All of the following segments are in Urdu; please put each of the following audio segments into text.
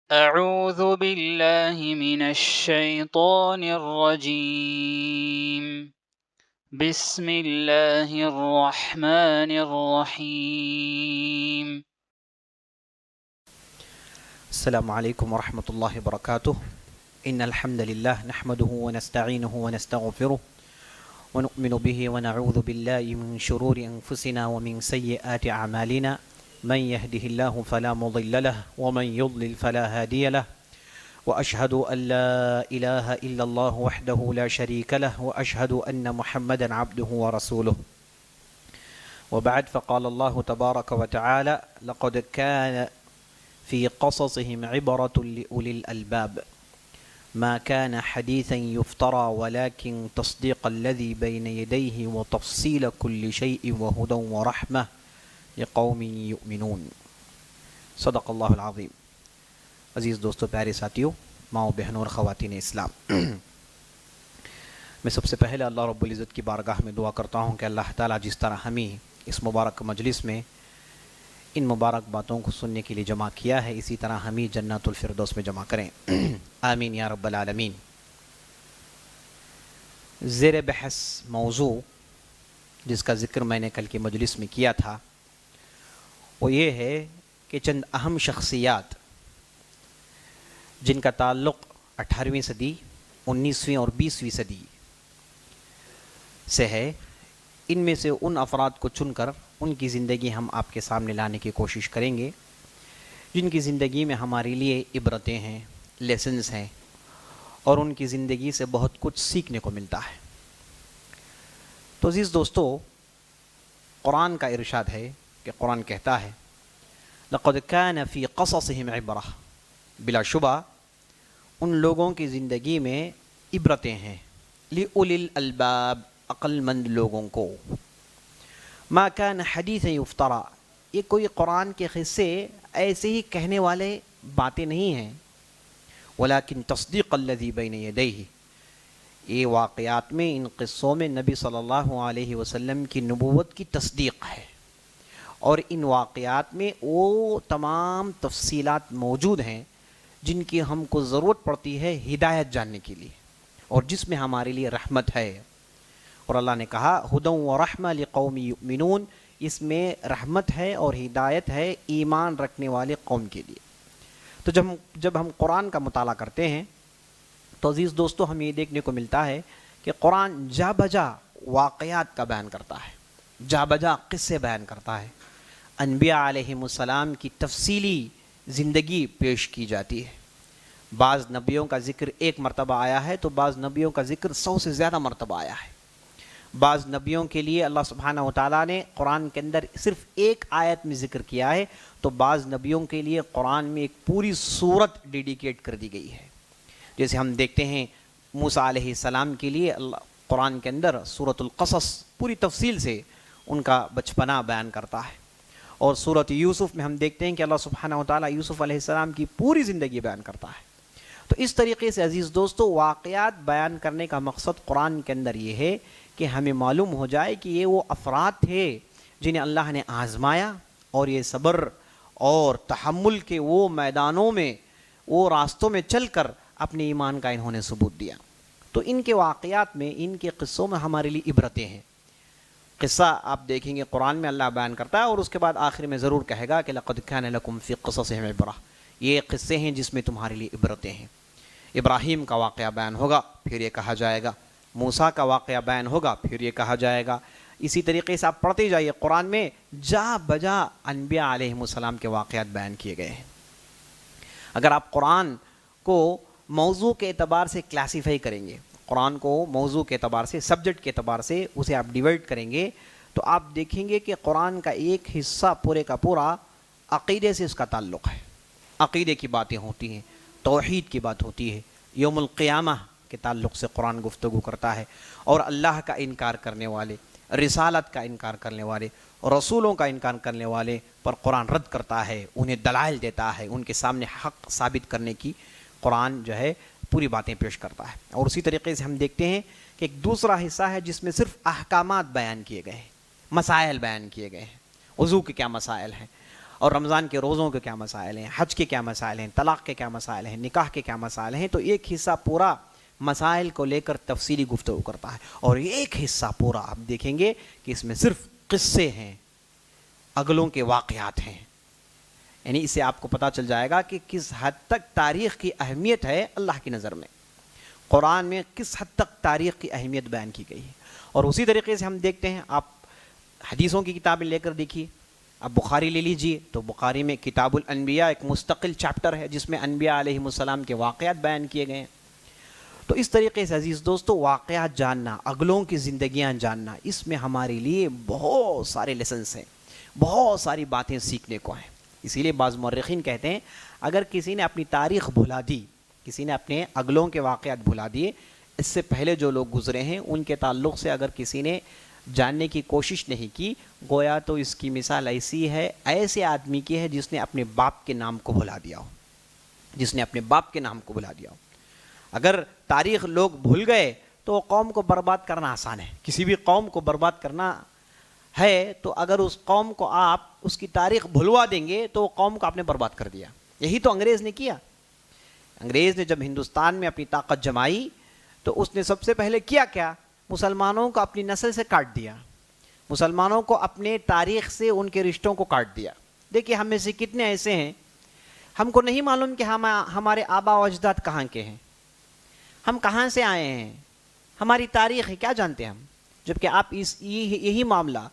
أعوذ بالله من الشيطان الرجيم بسم الله الرحمن الرحيم السلام عليكم ورحمة الله وبركاته. إن الحمد لله نحمده ونستعينه ونستغفره ونؤمن به ونعوذ بالله من شرور أنفسنا ومن سيئات أعمالنا. من يهده الله فلا مضل له ومن يضلل فلا هادي له. وأشهد أن لا إله إلا الله وحده لا شريك له وأشهد أن محمدا عبده ورسوله. وبعد، فقال الله تبارك وتعالى: لقد كان في قصصهم عبرة لأولي الألباب ما كان حديثا يفترى ولكن تصديق الذي بين يديه وتفصيل كل شيء وهدى ورحمة لقوم يؤمنون. صدق اللہ العظیم. عزیز دوستو، پیارے ساتھیو، ماؤں بہنوں اور خواتین اسلام، میں سب سے پہلے اللہ رب العزت کی بارگاہ میں دعا کرتا ہوں کہ اللہ تعالیٰ جس طرح ہمیں اس مبارک مجلس میں ان مبارک باتوں کو سننے کے لیے جمع کیا ہے، اسی طرح ہمیں جنت الفردوس میں جمع کریں، آمین یا رب العالمین. زیر بحث موضوع جس کا ذکر میں نے کل کی مجلس میں کیا تھا وہ یہ ہے کہ چند اہم شخصیات جن کا تعلق 18ویں صدی، 19ویں اور 20ویں صدی سے ہے، ان میں سے ان افراد کو چن کر ان کی زندگی ہم آپ کے سامنے لانے کی کوشش کریں گے جن کی زندگی میں ہمارے لیے عبرتیں ہیں، لیسنز ہیں، اور ان کی زندگی سے بہت کچھ سیکھنے کو ملتا ہے. تو عزیز دوستو، قرآن کا ارشاد ہے کہ قرآن کہتا ہے: لقد كان في قصصهم عبرہ، بلا شبہ ان لوگوں کی زندگی میں عبرتیں ہیں، لأولی الالباب، عقل مند لوگوں کو. ما كان حدیث یفترا، یہ کوئی قرآن کے قصے ایسے ہی کہنے والے باتیں نہیں ہیں، ولیکن تصدیق الذی بین یدیہ، یہ واقعات میں، ان قصوں میں نبی صلی اللہ علیہ وسلم کی نبوت کی تصدیق ہے، اور ان واقعات میں وہ تمام تفصیلات موجود ہیں جن کی ہم کو ضرورت پڑتی ہے ہدایت جاننے کے لیے، اور جس میں ہمارے لیے رحمت ہے. اور اللہ نے کہا: ہدی و رحمہ لقوم یؤمنون، اس میں رحمت ہے اور ہدایت ہے ایمان رکھنے والے قوم کے لیے. تو جب ہم قرآن کا مطالعہ کرتے ہیں تو عزیز دوستو، ہمیں یہ دیکھنے کو ملتا ہے کہ قرآن جا بجا واقعات کا بیان کرتا ہے، جا بجا قصے بیان کرتا ہے. انبیاء علیہم السلام کی تفصیلی زندگی پیش کی جاتی ہے. بعض نبیوں کا ذکر ایک مرتبہ آیا ہے تو بعض نبیوں کا ذکر 100 سے زیادہ مرتبہ آیا ہے. بعض نبیوں کے لیے اللہ سبحانہ وتعالیٰ نے قرآن کے اندر صرف ایک آیت میں ذکر کیا ہے، تو بعض نبیوں کے لیے قرآن میں ایک پوری سورت ڈیڈیکیٹ کر دی گئی ہے. جیسے ہم دیکھتے ہیں موسیٰ علیہ السلام کے لیے اللہ قرآن کے اندر سورۃ القصص پوری تفصیل سے ان کا بچپنا بیان کرتا ہے، اور سورۃ یوسف میں ہم دیکھتے ہیں کہ اللہ سبحانہ وتعالیٰ یوسف علیہ السلام کی پوری زندگی بیان کرتا ہے. تو اس طریقے سے عزیز دوستو، واقعات بیان کرنے کا مقصد قرآن کے اندر یہ ہے کہ ہمیں معلوم ہو جائے کہ یہ وہ افراد تھے جنہیں اللہ نے آزمایا، اور یہ صبر اور تحمل کے وہ میدانوں میں، وہ راستوں میں چل کر اپنے ایمان کا انہوں نے ثبوت دیا. تو ان کے واقعات میں، ان کے قصوں میں ہمارے لیے عبرتیں ہیں. قصہ آپ دیکھیں گے قرآن میں اللہ بیان کرتا ہے، اور اس کے بعد آخر میں ضرور کہے گا کہ لقد كان لكم في قصصهم عبرہ، یہ قصے ہیں جس میں تمہارے لیے عبرتیں ہیں. ابراہیم کا واقعہ بیان ہوگا، پھر یہ کہا جائے گا. موسیٰ کا واقعہ بیان ہوگا، پھر یہ کہا جائے گا. اسی طریقے سے آپ پڑھتے جائیے، قرآن میں جا بجا انبیاء علیہم السلام کے واقعات بیان کیے گئے ہیں. اگر آپ قرآن کو موضوع کے اعتبار سے کلاسیفائی کریں گے، قرآن کو موضوع کے اعتبار سے، سبجیکٹ کے اعتبار سے اسے آپ ڈیوائڈ کریں گے، تو آپ دیکھیں گے کہ قرآن کا ایک حصہ پورے کا پورا عقیدے سے اس کا تعلق ہے. عقیدے کی باتیں ہوتی ہیں، توحید کی بات ہوتی ہے، یوم القیامہ کے تعلق سے قرآن گفتگو کرتا ہے، اور اللہ کا انکار کرنے والے، رسالت کا انکار کرنے والے، رسولوں کا انکار کرنے والے پر قرآن رد کرتا ہے، انہیں دلائل دیتا ہے، ان کے سامنے حق ثابت کرنے کی قرآن جو ہے پوری باتیں پیش کرتا ہے. اور اسی طریقے سے ہم دیکھتے ہیں کہ ایک دوسرا حصہ ہے جس میں صرف احکامات بیان کیے گئے ہیں، مسائل بیان کیے گئے ہیں. وضو کے کیا مسائل ہیں، اور رمضان کے روزوں کے کیا مسائل ہیں، حج کے کیا مسائل ہیں، طلاق کے کیا مسائل ہیں، نکاح کے کیا مسائل ہیں، تو ایک حصہ پورا مسائل کو لے کر تفصیلی گفتگو کرتا ہے، اور ایک حصہ پورا آپ دیکھیں گے کہ اس میں صرف قصے ہیں، اگلوں کے واقعات ہیں. یعنی اس سے آپ کو پتہ چل جائے گا کہ کس حد تک تاریخ کی اہمیت ہے اللہ کی نظر میں، قرآن میں کس حد تک تاریخ کی اہمیت بیان کی گئی ہے. اور اسی طریقے سے ہم دیکھتے ہیں، آپ حدیثوں کی کتابیں لے کر دیکھیے، اب بخاری لے لیجئے تو بخاری میں کتاب الانبیاء ایک مستقل چیپٹر ہے جس میں انبیاء علیہ السلام کے واقعات بیان کیے گئے ہیں. تو اس طریقے سے عزیز دوستو واقعات جاننا، اگلوں کی زندگیاں جاننا، اس میں ہمارے لیے بہت سارے لیسنس ہیں، بہت ساری باتیں سیکھنے کو ہیں. اسی لیے بعض مورخین کہتے ہیں اگر کسی نے اپنی تاریخ بھلا دی، کسی نے اپنے اگلوں کے واقعات بھلا دیے، اس سے پہلے جو لوگ گزرے ہیں ان کے تعلق سے اگر کسی نے جاننے کی کوشش نہیں کی، گویا تو اس کی مثال ایسی ہے، ایسے آدمی کی ہے جس نے اپنے باپ کے نام کو بھلا دیا ہو، جس نے اپنے باپ کے نام کو بھلا دیا ہو. اگر تاریخ لوگ بھول گئے تو قوم کو برباد کرنا آسان ہے. کسی بھی قوم کو برباد کرنا ہے تو اگر اس قوم کو آپ اس کی تاریخ بھلوا دیں گے تو قوم کو آپ نے برباد کر دیا. یہی تو انگریز نے کیا. انگریز نے جب ہندوستان میں اپنی طاقت جمائی تو اس نے سب سے پہلے کیا مسلمانوں کو اپنی نسل سے کاٹ دیا، مسلمانوں کو اپنے تاریخ سے ان کے رشتوں کو کاٹ دیا. دیکھیے ہم میں سے کتنے ایسے ہیں ہم کو نہیں معلوم کہ ہمارے آبا و اجداد کہاں کے ہیں، ہم کہاں سے آئے ہیں، ہماری تاریخ ہے کیا جانتے ہیں ہم. جبکہ آپ یہی معاملہ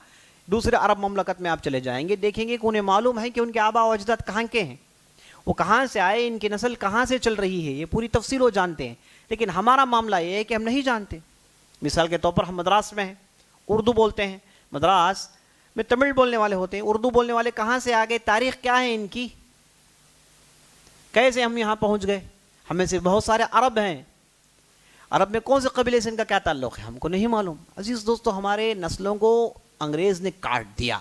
دوسرے عرب مملکت میں آپ چلے جائیں گے، دیکھیں گے کہ انہیں معلوم ہے کہ ان کے آبا و اجداد کہاں کے ہیں، وہ کہاں سے آئے، ان کی نسل کہاں سے چل رہی ہے، یہ پوری تفصیل وہ جانتے ہیں. لیکن ہمارا معاملہ یہ ہے کہ ہم نہیں جانتے. مثال کے طور پر ہم مدراس میں ہیں، اردو بولتے ہیں، مدراس میں تمل بولنے والے ہوتے ہیں، اردو بولنے والے کہاں سے آ گئے، تاریخ کیا ہے ان کی، کیسے ہم یہاں پہنچ گئے. ہمیں سے بہت سارے عرب ہیں، عرب میں کون سے قبیلے سے ان کا کیا تعلق ہے ہم کو نہیں معلوم. عزیز دوستو ہمارے نسلوں کو انگریز نے کاٹ دیا.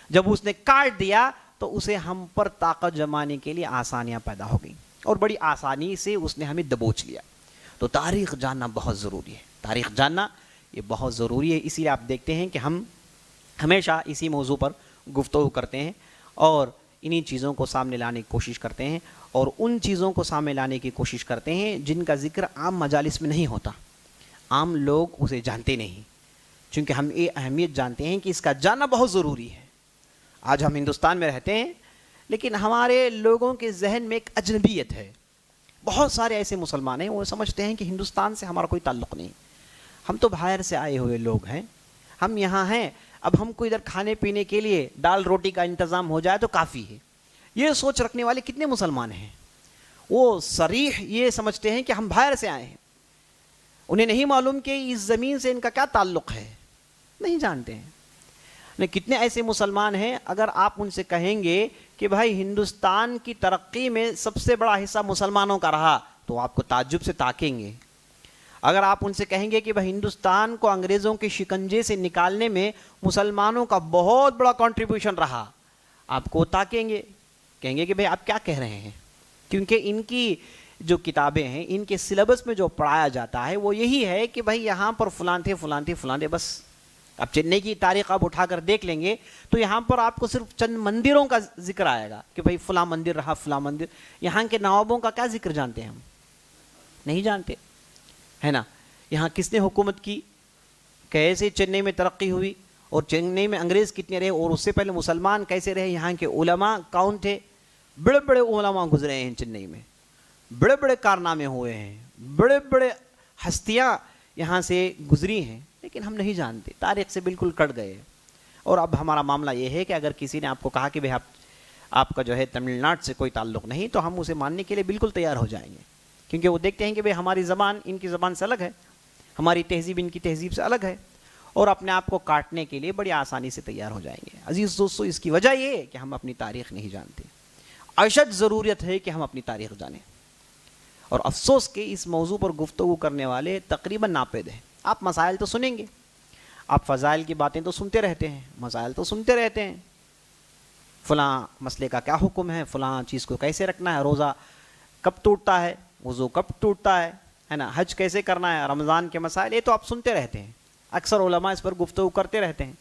جب اس نے کاٹ دیا تو اسے ہم پر طاقت جمانے کے لیے آسانیاں پیدا ہو گئیں اور بڑی آسانی سے اس نے ہمیں دبوچ لیا. تو تاریخ جاننا بہت ضروری ہے، تاریخ جاننا یہ بہت ضروری ہے. اسی لیے آپ دیکھتے ہیں کہ ہم ہمیشہ اسی موضوع پر گفتگو کرتے ہیں اور انہی چیزوں کو سامنے لانے کی کوشش کرتے ہیں، اور ان چیزوں کو سامنے لانے کی کوشش کرتے ہیں جن کا ذکر عام مجالس میں نہیں ہوتا، عام لوگ اسے جانتے نہیں، چونکہ ہم یہ اہمیت جانتے ہیں کہ اس کا جاننا بہت ضروری ہے. آج ہم ہندوستان میں رہتے ہیں لیکن ہمارے لوگوں کے ذہن میں ایک اجنبیت ہے. بہت سارے ایسے مسلمان ہیں وہ سمجھتے ہیں کہ ہندوستان سے ہمارا کوئی تعلق نہیں، ہم تو باہر سے آئے ہوئے لوگ ہیں، ہم یہاں ہیں، اب ہم کو ادھر کھانے پینے کے لیے دال روٹی کا انتظام ہو جائے تو کافی ہے. یہ سوچ رکھنے والے کتنے مسلمان ہیں، وہ صریح یہ سمجھتے ہیں کہ ہم باہر سے آئے ہیں، انہیں نہیں معلوم کہ اس زمین سے ان کا کیا تعلق ہے، نہیں جانتے ہیں. کتنے ایسے مسلمان ہیں اگر آپ ان سے کہیں گے کہ بھائی ہندوستان کی ترقی میں سب سے بڑا حصہ مسلمانوں کا رہا تو آپ کو تعجب سے تاکیں گے. اگر آپ ان سے کہیں گے کہ بھائی ہندوستان کو انگریزوں کے شکنجے سے نکالنے میں مسلمانوں کا بہت بڑا کنٹریبیوشن رہا، آپ کو تاکیں گے، کہیں گے کہ بھائی آپ کیا کہہ رہے ہیں. کیونکہ ان کی جو کتابیں ہیں، ان کے سلیبس میں جو پڑھایا جاتا ہے وہ یہی ہے کہ بھائی یہاں پر فلاں تھے فلاں تھے فلاں تھے بس. اب چنئی کی تاریخ آپ اٹھا کر دیکھ لیں گے تو یہاں پر آپ کو صرف چند مندروں کا ذکر آئے گا کہ بھائی فلاں مندر رہا فلاں مندر. یہاں کے نوابوں کا کیا ذکر جانتے ہیں ہم؟ نہیں جانتے ہے نا. یہاں کس نے حکومت کی، کیسے چنئی میں ترقی ہوئی، اور چنئی میں انگریز کتنے رہے، اور اس سے پہلے مسلمان کیسے رہے، یہاں کے علماء کون تھے. بڑے بڑے علماء گزرے ہیں چنئی میں، بڑے بڑے کارنامے ہوئے ہیں، بڑے بڑے ہستیاں یہاں سے گزری ہیں، لیکن ہم نہیں جانتے، تاریخ سے بالکل کٹ گئے. اور اب ہمارا معاملہ یہ ہے کہ اگر کسی نے آپ کو کہا کہ بھائی آپ کا جو ہے تمل ناڈو سے کوئی تعلق نہیں، تو ہم اسے ماننے کے لیے بالکل تیار ہو جائیں گے، کیونکہ وہ دیکھتے ہیں کہ بھائی ہماری زبان ان کی زبان سے الگ ہے، ہماری تہذیب ان کی تہذیب سے الگ ہے، اور اپنے آپ کو کاٹنے کے لیے بڑی آسانی سے تیار ہو جائیں گے. عزیز دوستو اس کی وجہ یہ ہے کہ ہم اپنی تاریخ نہیں جانتے. اشد ضرورت ہے کہ ہم اپنی تاریخ جانیں، اور افسوس کہ اس موضوع پر گفتگو کرنے والے تقریباً ناپید ہیں. آپ مسائل تو سنیں گے، آپ فضائل کی باتیں تو سنتے رہتے ہیں، مسائل تو سنتے رہتے ہیں، فلاں مسئلے کا کیا حکم ہے، فلاں چیز کو کیسے رکھنا ہے، روزہ کب ٹوٹتا ہے، وضو کب ٹوٹتا ہے نا، حج کیسے کرنا ہے، رمضان کے مسائل، یہ تو آپ سنتے رہتے ہیں. اکثر علماء اس پر گفتگو کرتے رہتے ہیں.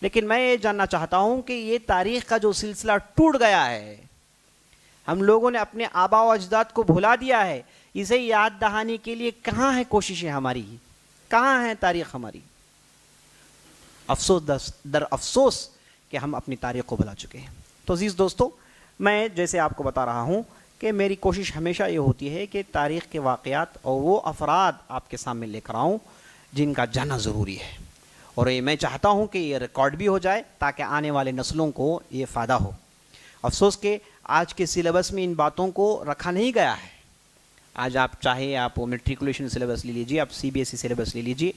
لیکن میں یہ جاننا چاہتا ہوں کہ یہ تاریخ کا جو سلسلہ ٹوٹ گیا ہے، ہم لوگوں نے اپنے آبا و اجداد کو بھلا دیا ہے، اسے یاد دہانی کے لیے کہاں ہے کوششیں ہماری، کہاں ہے تاریخ ہماری؟ افسوس در افسوس کہ ہم اپنی تاریخ کو بھلا چکے ہیں۔ تو عزیز دوستو، میں جیسے آپ کو بتا رہا ہوں کہ میری کوشش ہمیشہ یہ ہوتی ہے کہ تاریخ کے واقعات اور وہ افراد آپ کے سامنے لے کر آؤں جن کا جاننا ضروری ہے، اور یہ میں چاہتا ہوں کہ یہ ریکارڈ بھی ہو جائے تاکہ آنے والے نسلوں کو یہ فائدہ ہو۔ افسوس کہ آج کے سلیبس میں ان باتوں کو رکھا نہیں گیا ہے۔ آج آپ چاہے آپ میٹریکولیشن سلیبس لے لیجیے، آپ C B S E syllabus لے لیجیے،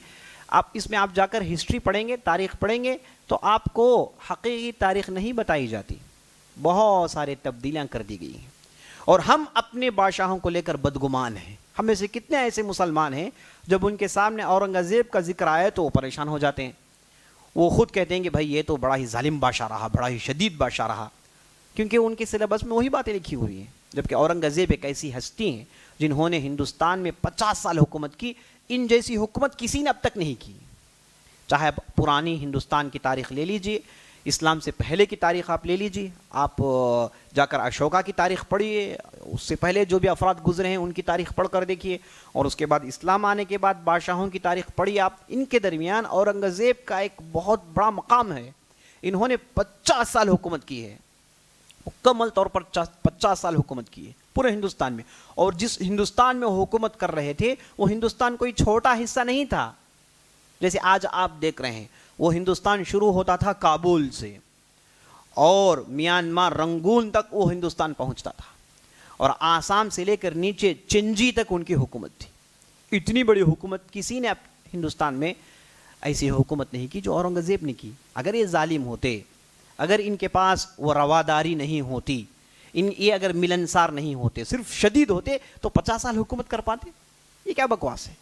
آپ اس میں آپ جا کر ہسٹری پڑھیں گے، تاریخ پڑھیں گے تو آپ کو حقیقی تاریخ نہیں بتائی جاتی، بہت سارے تبدیلیاں کر دی گئی ہیں، اور ہم اپنے بادشاہوں کو لے کر بدگمان ہیں۔ ہم میں سے کتنے ایسے مسلمان ہیں جب ان کے سامنے اورنگزیب کا ذکر آئے تو وہ پریشان ہو جاتے ہیں، وہ خود کہتے ہیں کہ بھائی یہ تو بڑا ہی ظالم بادشاہ رہا، بڑا ہی شدید بادشاہ رہا، کیونکہ ان کے سلیبس میں وہی باتیں لکھی ہوئی ہیں، جبکہ اورنگزیب ایک ایسی ہستی ہیں جنہوں نے ہندوستان میں 50 سال حکومت کی، ان جیسی حکومت کسی نے اب تک نہیں کی۔ چاہے آپ پرانی ہندوستان کی تاریخ لے لیجئے، اسلام سے پہلے کی تاریخ آپ لے لیجئے، آپ جا کر اشوکا کی تاریخ پڑھیے، اس سے پہلے جو بھی افراد گزرے ہیں ان کی تاریخ پڑھ کر دیکھیے، اور اس کے بعد اسلام آنے کے بعد بادشاہوں کی تاریخ پڑھیے آپ۔ ان کے درمیان اورنگزیب کا ایک بہت بڑا مقام ہے، انہوں نے 50 سال حکومت کی ہے، مکمل طور پر 50 سال حکومت کی ہے پورے ہندوستان میں، اور جس ہندوستان میں وہ حکومت کر رہے تھے وہ ہندوستان کوئی چھوٹا حصہ نہیں تھا، جیسے آج آپ دیکھ رہے ہیں۔ وہ ہندوستان شروع ہوتا تھا کابل سے، اور میانمار رنگون تک وہ ہندوستان پہنچتا تھا، اور آسام سے لے کر نیچے چنجی تک ان کی حکومت تھی۔ اتنی بڑی حکومت کسی نے ہندوستان میں ایسی حکومت نہیں کی جو اورنگزیب نے کی۔ اگر یہ ظالم ہوتے، اگر ان کے پاس وہ رواداری نہیں ہوتی، یہ اگر ملنسار نہیں ہوتے، صرف شدید ہوتے، تو 50 سال حکومت کر پاتے؟ یہ کیا بکواس ہے؟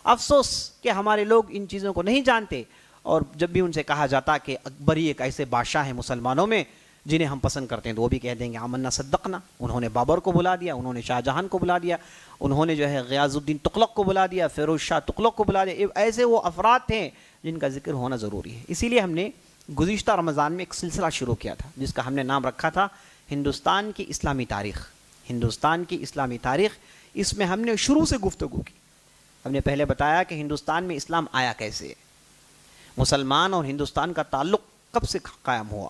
افسوس کہ ہمارے لوگ ان چیزوں کو نہیں جانتے، اور جب بھی ان سے کہا جاتا کہ اکبر ہی ایک ایسے بادشاہ ہیں مسلمانوں میں جنہیں ہم پسند کرتے ہیں، تو وہ بھی کہہ دیں گے آمنا صدقنا۔ انہوں نے بابر کو بلا دیا، انہوں نے شاہ جہان کو بلا دیا، انہوں نے جو ہے غیاث الدین تغلق کو بلا دیا، فیروز شاہ تغلق کو بلا دیا۔ ایسے وہ افراد تھے جن کا ذکر ہونا ضروری ہے۔ اسی لیے ہم نے گزشتہ رمضان میں ایک سلسلہ شروع کیا تھا جس کا ہم نے نام رکھا تھا ہندوستان کی اسلامی تاریخ۔ ہندوستان کی اسلامی تاریخ، اس میں ہم نے شروع سے گفتگو کی۔ ہم نے پہلے بتایا کہ ہندوستان میں اسلام آیا کیسے، مسلمان اور ہندوستان کا تعلق کب سے قائم ہوا،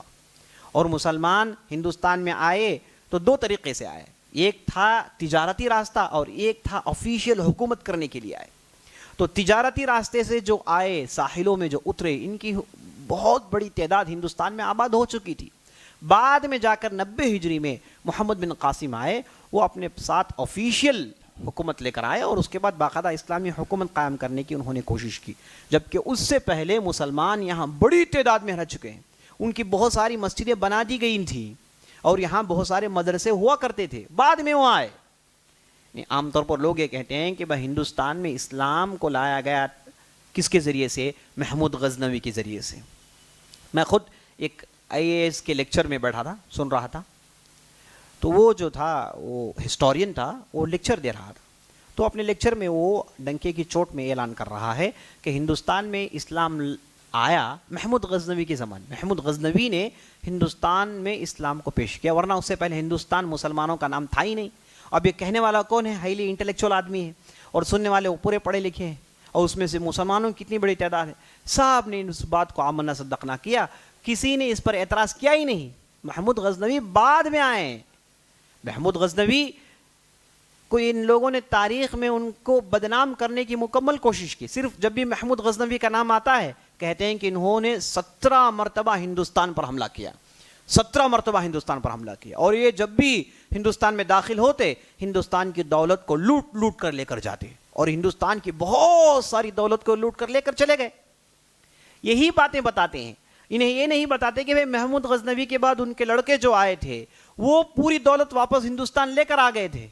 اور مسلمان ہندوستان میں آئے تو دو طریقے سے آئے، ایک تھا تجارتی راستہ اور ایک تھا آفیشیل حکومت کرنے کے لیے آئے۔ تو تجارتی راستے سے جو آئے، ساحلوں میں جو اترے، ان کی بہت بڑی تعداد ہندوستان میں آباد ہو چکی تھی۔ بعد میں جا کر 90 ہجری میں محمد بن قاسم آئے، وہ اپنے ساتھ آفیشیل حکومت لے کر آئے، اور اس کے بعد باقاعدہ اسلامی حکومت قائم کرنے کی انہوں نے کوشش کی، جبکہ اس سے پہلے مسلمان یہاں بڑی تعداد میں رہ چکے ہیں، ان کی بہت ساری مسجدیں بنا دی گئی تھیں، اور یہاں بہت سارے مدرسے ہوا کرتے تھے، بعد میں وہ آئے۔ عام طور پر لوگ یہ کہتے ہیں کہ بھائی ہندوستان میں اسلام کو لایا گیا کس کے ذریعے سے؟ محمود غزنوی کے ذریعے سے۔ میں خود ایک IAS کے لیکچر میں بیٹھا تھا، سن رہا تھا، تو وہ جو تھا، وہ ہسٹورین تھا، وہ لیکچر دے رہا تھا، تو اپنے لیکچر میں وہ ڈنکے کی چوٹ میں اعلان کر رہا ہے کہ ہندوستان میں اسلام آیا محمود غزنوی کے زمانے۔ محمود غزنوی نے ہندوستان میں اسلام کو پیش کیا، ورنہ اس سے پہلے ہندوستان مسلمانوں کا نام تھا ہی نہیں۔ اب یہ کہنے والا کون ہے؟ ہائیلی انٹلیکچوئل آدمی ہے، اور سننے والے وہ پورے پڑھے لکھے ہیں، اور اس میں سے مسلمانوں کی کتنی بڑی تعداد ہے۔ صاحب نے اس بات کو آمنا صدقنا کیا، کسی نے اس پر اعتراض کیا ہی نہیں۔ محمود غزنوی بعد میں آئے۔ محمود غزنوی کو ان لوگوں نے تاریخ میں ان کو بدنام کرنے کی مکمل کوشش کی۔ صرف جب بھی محمود غزنوی کا نام آتا ہے کہتے ہیں کہ انہوں نے 17 مرتبہ ہندوستان پر حملہ کیا، 17 مرتبہ ہندوستان پر حملہ کیا، اور یہ جب بھی ہندوستان میں داخل ہوتے ہندوستان کی دولت کو لوٹ لوٹ کر لے کر جاتے، اور ہندوستان کی بہت ساری دولت کو لوٹ کر لے کر چلے گئے۔ یہی باتیں بتاتے ہیں، انہیں یہ نہیں بتاتے کہ بھئی محمود غزنوی کے بعد ان کے لڑکے جو آئے تھے وہ پوری دولت واپس ہندوستان لے کر آ گئے تھے،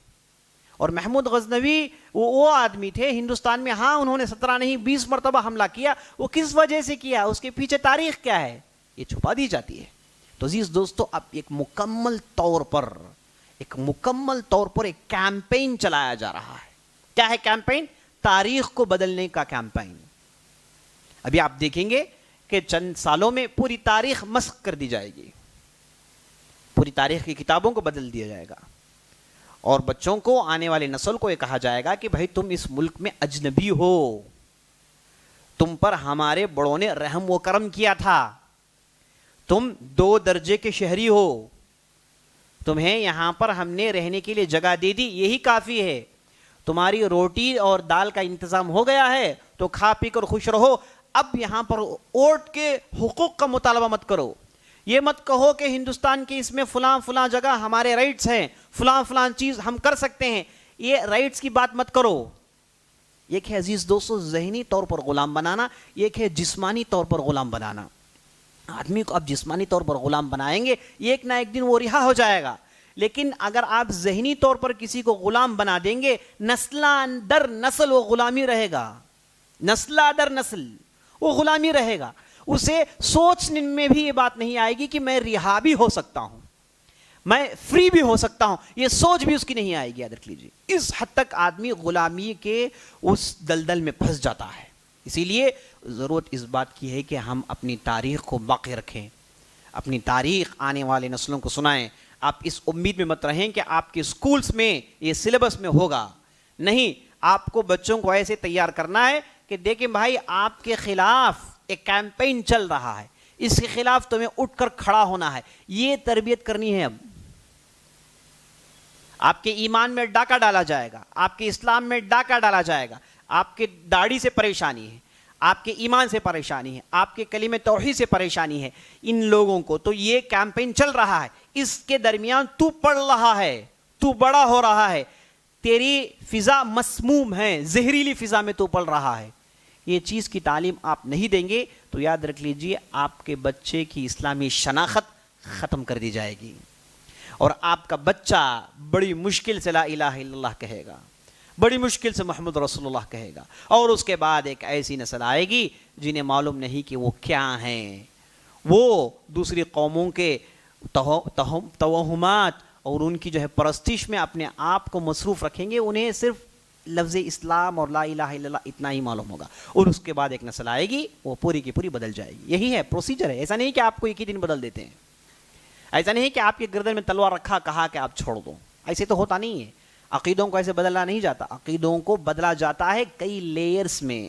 اور محمود غزنوی وہ آدمی تھے ہندوستان میں، ہاں انہوں نے 17 نہیں 20 مرتبہ حملہ کیا، وہ کس وجہ سے کیا، اس کے پیچھے تاریخ کیا ہے، یہ چھپا دی جاتی ہے۔ تو عزیز دوستو، اب ایک مکمل طور پر ایک کیمپین چلایا جا رہا ہے۔ کیا ہے کیمپین؟ تاریخ کو بدلنے کا کیمپین۔ ابھی آپ دیکھیں گے کہ کہ چند سالوں میں پوری تاریخ مسخ کر دی جائے گی، پوری تاریخ کی کتابوں کو بدل دیا جائے گا، اور بچوں کو، آنے والی نسل کو یہ کہا جائے گا کہ بھائی تم اس ملک میں اجنبی ہو، تم پر ہمارے بڑوں نے رحم و کرم کیا تھا، تم 2 درجے کے شہری ہو، تمہیں یہاں پر ہم نے رہنے کے لیے جگہ دے دی، یہی کافی ہے، تمہاری روٹی اور دال کا انتظام ہو گیا ہے تو کھا پی کر خوش رہو، اب یہاں پر ووٹ کے حقوق کا مطالبہ مت کرو، یہ مت کہو کہ ہندوستان کی اس میں فلاں فلاں جگہ ہمارے رائٹس ہیں، فلاں فلاں چیز ہم کر سکتے ہیں، یہ رائٹس کی بات مت کرو۔ ایک ہے عزیز دوستو ذہنی طور پر غلام بنانا، ایک ہے جسمانی طور پر غلام بنانا۔ آدمی کو آپ جسمانی طور پر غلام بنائیں گے، ایک نہ ایک دن وہ رہا ہو جائے گا، لیکن اگر آپ ذہنی طور پر کسی کو غلام بنا دیں گے، نسل در نسل وہ غلامی رہے گا، نسل در نسل وہ غلامی رہے گا، اسے سوچنے میں بھی یہ بات نہیں آئے گی کہ میں رہا بھی ہو سکتا ہوں، میں فری بھی ہو سکتا ہوں، یہ سوچ بھی اس کی نہیں آئے گی۔ یاد رکھ لیجیے، اس حد تک آدمی غلامی کے اس دلدل میں پھنس جاتا ہے۔ اسی لیے ضرورت اس بات کی ہے کہ ہم اپنی تاریخ کو باقی رکھیں، اپنی تاریخ آنے والے نسلوں کو سنائیں۔ آپ اس امید میں مت رہیں کہ آپ کے اسکولز میں یہ سلیبس میں ہوگا، نہیں، آپ کو بچوں کو ایسے تیار کرنا ہے کہ دیکھیں بھائی آپ کے خلاف ایک کیمپین چل رہا ہے، اس کے خلاف تمہیں اٹھ کر کھڑا ہونا ہے، یہ تربیت کرنی ہے۔ اب آپ کے ایمان میں ڈاکہ ڈالا جائے گا، آپ کے اسلام میں ڈاکہ ڈالا جائے گا، آپ کے داڑھی سے پریشانی ہے، آپ کے ایمان سے پریشانی ہے، آپ کے کلمہ توحید سے پریشانی ہے، ان لوگوں کو تو یہ کیمپین چل رہا ہے، اس کے درمیان تو پڑھ رہا ہے، تو بڑا ہو رہا ہے، تیری فضا مسموم ہے، زہریلی فضا میں تو پڑھ رہا ہے، یہ چیز کی تعلیم آپ نہیں دیں گے تو یاد رکھ لیجئے آپ کے بچے کی اسلامی شناخت ختم کر دی جائے گی، اور آپ کا بچہ بڑی مشکل سے لا الہ الا اللہ کہے گا، بڑی مشکل سے محمد رسول اللہ کہے گا، اور اس کے بعد ایک ایسی نسل آئے گی جنہیں معلوم نہیں کہ وہ کیا ہیں، وہ دوسری قوموں کے توہمات اور ان کی جو ہے پرستش میں اپنے آپ کو مصروف رکھیں گے، انہیں صرف لفظ اسلام اور لا الہ الا اللہ اتنا ہی معلوم ہوگا، اور اس کے بعد ایک نسل آئے گی وہ پوری کی پوری بدل جائے گی۔ یہی ہے پروسیجر ہے، ایسا نہیں کہ آپ کو ایک ہی دن بدل دیتے ہیں، ایسا نہیں کہ آپ کے گردن میں تلوار رکھا کہا کہ آپ چھوڑ دو، ایسے تو ہوتا نہیں ہے۔ عقیدوں کو ایسے بدلا نہیں جاتا، عقیدوں کو بدلا جاتا ہے کئی لیئرز میں،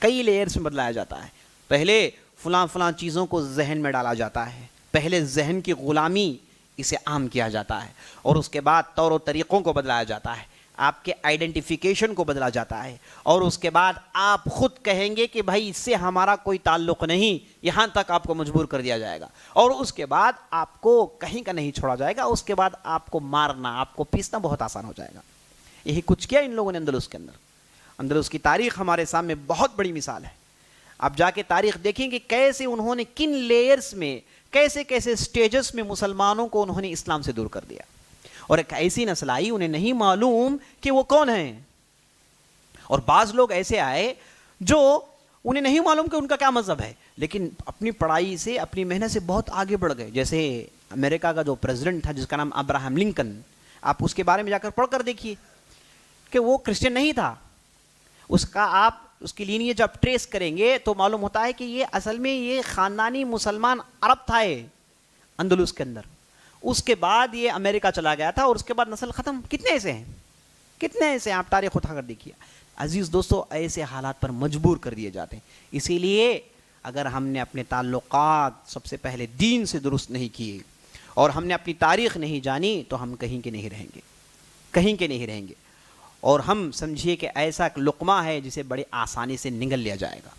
کئی لیئرز میں بدلایا جاتا ہے۔ پہلے فلاں فلاں چیزوں کو ذہن میں ڈالا جاتا ہے، پہلے ذہن کی غلامی اسے عام کیا جاتا ہے، اور اس کے بعد طور و طریقوں کو بدلایا جاتا ہے، آپ کے آئیڈینٹیفیکیشن کو بدلا جاتا ہے، اور اس کے بعد آپ خود کہیں گے کہ بھائی اس سے ہمارا کوئی تعلق نہیں، یہاں تک آپ کو مجبور کر دیا جائے گا، اور اس کے بعد آپ کو کہیں کا نہیں چھوڑا جائے گا، اس کے بعد آپ کو مارنا، آپ کو پیسنا بہت آسان ہو جائے گا۔ یہی کچھ کیا ان لوگوں نے اندلس کے اندر۔ اندلس کی تاریخ ہمارے سامنے بہت بڑی مثال ہے، آپ جا کے تاریخ دیکھیں کہ کیسے انہوں نے کن لیئرز میں، کیسے کیسے سٹیجز میں مسلمانوں کو انہوں نے اسلام سے دور کر دیا، اور ایک ایسی نسل آئی انہیں نہیں معلوم کہ وہ کون ہیں، اور بعض لوگ ایسے آئے جو انہیں نہیں معلوم کہ ان کا کیا مذہب ہے، لیکن اپنی پڑھائی سے، اپنی محنت سے بہت آگے بڑھ گئے۔ جیسے امریکہ کا جو پریزیڈنٹ تھا جس کا نام ابراہم لنکن، آپ اس کے بارے میں جا کر پڑھ کر دیکھیے کہ وہ کرسچن نہیں تھا، اس کا آپ اس کی لینیج جب ٹریس کریں گے تو معلوم ہوتا ہے کہ یہ اصل میں یہ خاندانی مسلمان عرب تھا یہ اندلس کے اندر، اس کے بعد یہ امریکہ چلا گیا تھا، اور اس کے بعد نسل ختم۔ کتنے ایسے ہیں، کتنے ایسے ہیں، آپ تاریخ اٹھا کر دیکھیے۔ عزیز دوستو ایسے حالات پر مجبور کر دیے جاتے ہیں، اسی لیے اگر ہم نے اپنے تعلقات سب سے پہلے دین سے درست نہیں کیے اور ہم نے اپنی تاریخ نہیں جانی تو ہم کہیں کے نہیں رہیں گے، کہیں کے نہیں رہیں گے، اور ہم سمجھیے کہ ایسا ایک لقمہ ہے جسے بڑے آسانی سے نگل لیا جائے گا۔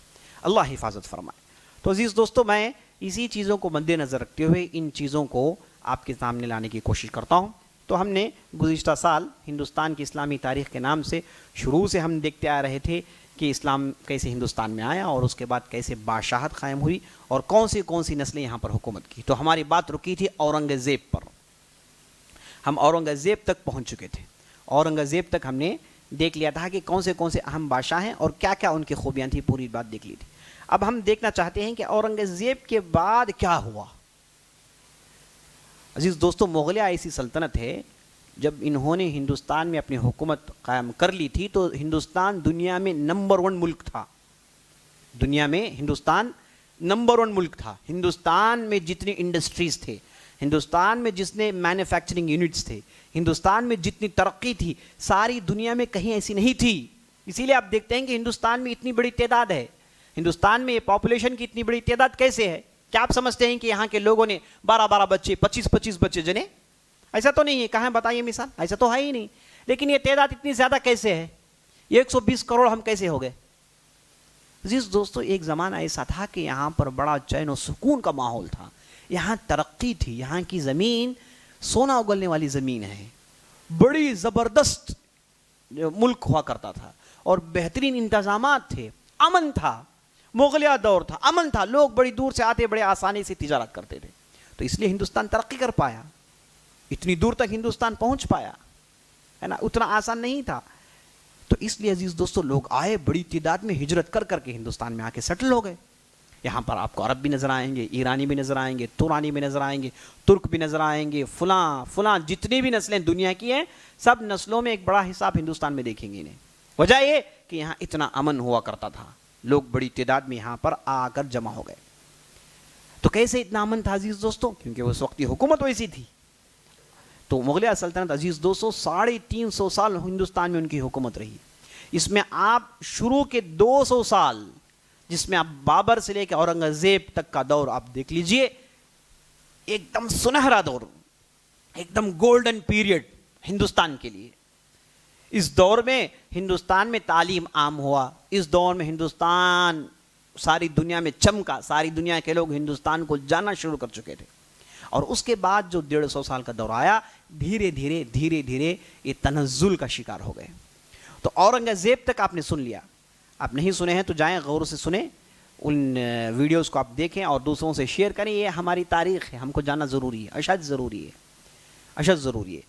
اللہ حفاظت فرمائے۔ تو عزیز دوستو میں اسی چیزوں کو مد نظر رکھتے ہوئے ان چیزوں کو آپ کے سامنے لانے کی کوشش کرتا ہوں۔ تو ہم نے گزشتہ سال ہندوستان کی اسلامی تاریخ کے نام سے شروع سے ہم دیکھتے آ رہے تھے کہ اسلام کیسے ہندوستان میں آیا، اور اس کے بعد کیسے بادشاہت قائم ہوئی، اور کون سی نسلیں یہاں پر حکومت کی۔ تو ہماری بات رکی تھی اورنگزیب پر، ہم اورنگزیب تک پہنچ چکے تھے۔ اورنگزیب تک ہم نے دیکھ لیا تھا کہ کون سے اہم بادشاہ ہیں اور کیا کیا ان کی خوبیاں تھیں، پوری بات دیکھ لی تھی۔ اب ہم دیکھنا چاہتے ہیں کہ اورنگزیب کے بعد کیا ہوا۔ عزیز دوستو مغلیہ ایسی سلطنت ہے، جب انہوں نے ہندوستان میں اپنی حکومت قائم کر لی تھی تو ہندوستان دنیا میں نمبر 1 ملک تھا، دنیا میں ہندوستان نمبر 1 ملک تھا. ہندوستان میں جتنی انڈسٹریز تھے, ہندوستان میں جتنے مینوفیکچرنگ یونٹس تھے, ہندوستان میں جتنی ترقی تھی, ساری دنیا میں کہیں ایسی نہیں تھی. اسی لیے آپ دیکھتے ہیں کہ ہندوستان میں اتنی بڑی تعداد ہے. ہندوستان میں یہ پاپولیشن کی اتنی بڑی تعداد کیسے ہے؟ کیا آپ سمجھتے ہیں کہ یہاں کے لوگوں نے 12 بچے 25 بچے جنے؟ ایسا تو نہیں ہے. کہاں بتائیے مثال؟ ایسا تو ہے ہی نہیں. لیکن یہ تعداد اتنی زیادہ کیسے ہے؟ 120 کروڑ ہم کیسے ہو گئے؟ عزیز دوستو, ایک زمانہ ایسا تھا کہ یہاں پر بڑا چین و سکون کا ماحول تھا, یہاں ترقی تھی, یہاں کی زمین سونا اگلنے والی زمین ہے, بڑی زبردست ملک ہوا کرتا تھا, اور بہترین انتظامات تھے, امن تھا, مغلیہ دور تھا, امن تھا, لوگ بڑی دور سے آتے, بڑے آسانی سے تجارت کرتے تھے. تو اس لیے ہندوستان ترقی کر پایا, اتنی دور تک ہندوستان پہنچ پایا, ہے نا. اتنا آسان نہیں تھا. تو اس لیے عزیز دوستو لوگ آئے, بڑی تعداد میں ہجرت کر کے ہندوستان میں آ کے سیٹل ہو گئے. یہاں پر آپ کو عرب بھی نظر آئیں گے, ایرانی بھی نظر آئیں گے, تورانی بھی نظر آئیں گے, ترک بھی نظر آئیں گے, فلاں جتنی بھی نسلیں دنیا کی ہیں, سب نسلوں میں ایک بڑا حساب ہندوستان میں دیکھیں گے انہیں. وجہ یہ کہ یہاں اتنا امن ہوا کرتا تھا, لوگ بڑی تعداد میں یہاں پر آ کر جمع ہو گئے. تو کیسے اتنا امن تھا عزیز دوستو؟ کیونکہ اس وقت کی حکومت ویسی تھی. تو مغلیہ سلطنت عزیز دوستو 350 سال ہندوستان میں ان کی حکومت رہی. اس میں آپ شروع کے 200 سال, جس میں آپ بابر سے لے کے اورنگزیب تک کا دور آپ دیکھ لیجئے, ایک دم سنہرا دور, ایک دم گولڈن پیریڈ ہندوستان کے لیے. اس دور میں ہندوستان میں تعلیم عام ہوا, اس دور میں ہندوستان ساری دنیا میں چمکا, ساری دنیا کے لوگ ہندوستان کو جاننا شروع کر چکے تھے. اور اس کے بعد جو 150 سال کا دور آیا, دھیرے دھیرے یہ تنزل کا شکار ہو گئے. تو اورنگزیب تک آپ نے سن لیا. آپ نہیں سنے ہیں تو جائیں غور سے سنیں, ان ویڈیوز کو آپ دیکھیں اور دوسروں سے شیئر کریں. یہ ہماری تاریخ ہے, ہم کو جاننا ضروری ہے, اشد ضروری ہے.